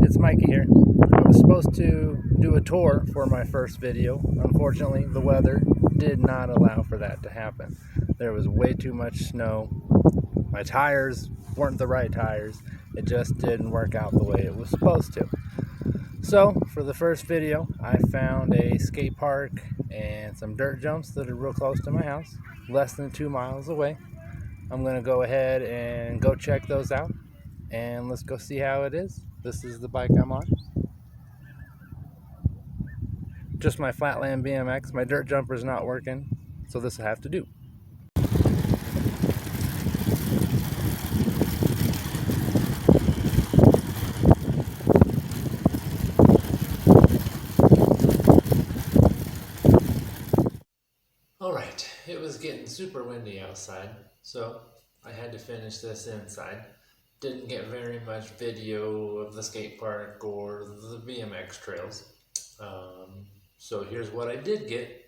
it's Mikey here. I was supposed to do a tour for my first video. Unfortunately, the weather did not allow for that to happen. There was way too much snow. My tires weren't the right tires. It just didn't work out the way it was supposed to. So, for the first video, I found a skate park and some dirt jumps that are real close to my house, less than 2 miles away. I'm going to go ahead and go check those out, and let's go see how it is. This is the bike I'm on. Just my flatland BMX. My dirt jumper's not working, so this will have to do. Alright, it was getting super windy outside, so I had to finish this inside. Didn't get very much video of the skate park or the BMX trails. So here's what I did get.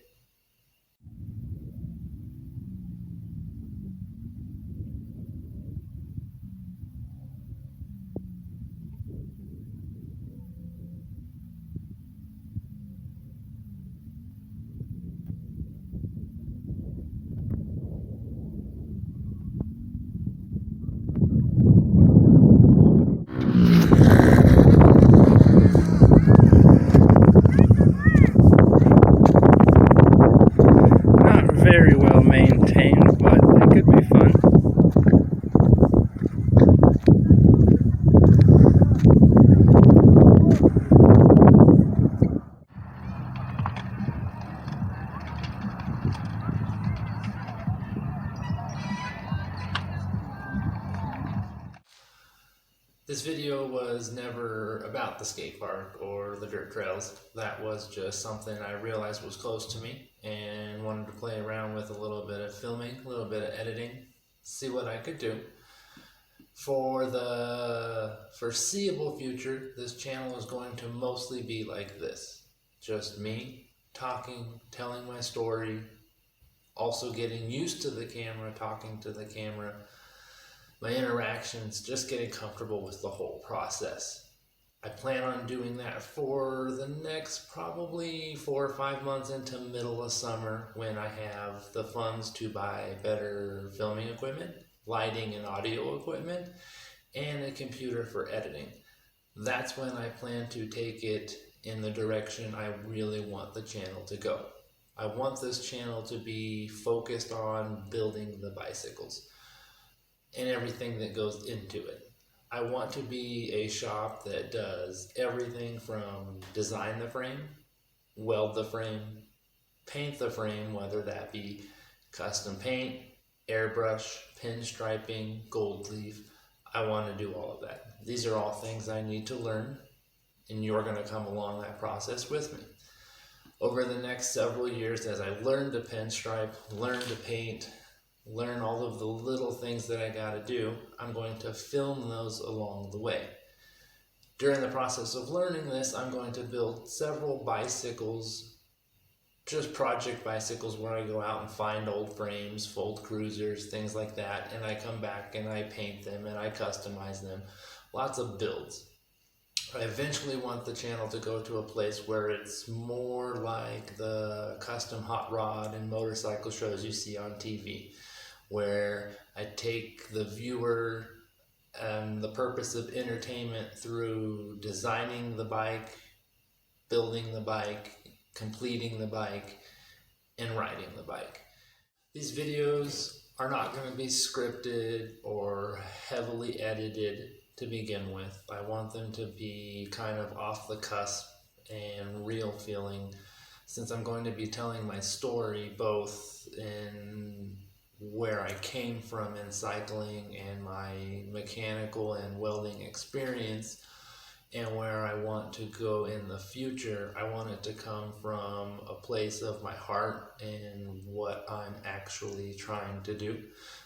Very well maintained, but it could be fun. This video was never about the skate park or the dirt trails. That was just something I realized was close to me and wanted to play around with a little bit of filming, a little bit of editing, see what I could do. For the foreseeable future, this channel is going to mostly be like this. Just me talking, telling my story, also getting used to the camera, talking to the camera, my interactions, just getting comfortable with the whole process. I plan on doing that for the next probably 4 or 5 months into middle of summer, when I have the funds to buy better filming equipment, lighting and audio equipment, and a computer for editing. That's when I plan to take it in the direction I really want the channel to go. I want this channel to be focused on building the bicycles and everything that goes into it. I want to be a shop that does everything from design the frame, weld the frame, paint the frame, whether that be custom paint, airbrush, pinstriping, gold leaf. I want to do all of that. These are all things I need to learn, and you're going to come along that process with me. Over the next several years, as I learn to pinstripe, learn to paint, learn all of the little things that I gotta do, I'm going to film those along the way. During the process of learning this, I'm going to build several bicycles, just project bicycles where I go out and find old frames, fold cruisers, things like that, and I come back and I paint them and I customize them. Lots of builds. I eventually want the channel to go to a place where it's more like the custom hot rod and motorcycle shows you see on TV, where I take the viewer and the purpose of entertainment through designing the bike, building the bike, completing the bike, and riding the bike. These videos are not going to be scripted or heavily edited to begin with. I want them to be kind of off the cusp and real feeling, since I'm going to be telling my story both in where I came from in cycling and my mechanical and welding experience, and where I want to go in the future. I want it to come from a place of my heart and what I'm actually trying to do.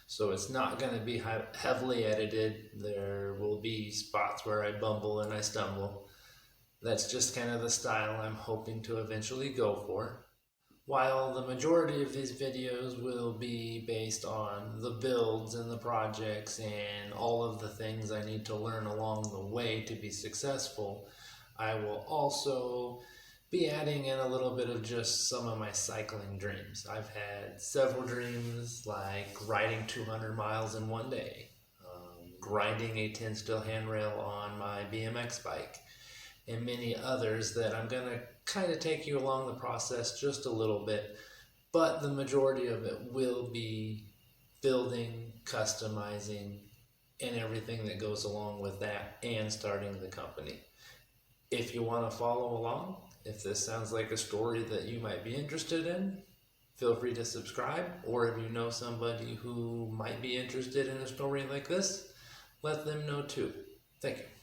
So it's not going to be heavily edited. There will be spots where I bumble and I stumble. That's just kind of the style I'm hoping to eventually go for. While the majority of these videos will be based on the builds and the projects and all of the things I need to learn along the way to be successful, I will also be adding in a little bit of just some of my cycling dreams. I've had several dreams like riding 200 miles in one day, grinding a 10 steel handrail on my BMX bike, and many others that I'm going to kind of take you along the process just a little bit, but the majority of it will be building, customizing, and everything that goes along with that, and starting the company. If you want to follow along, if this sounds like a story that you might be interested in, feel free to subscribe, or if you know somebody who might be interested in a story like this, let them know too. Thank you.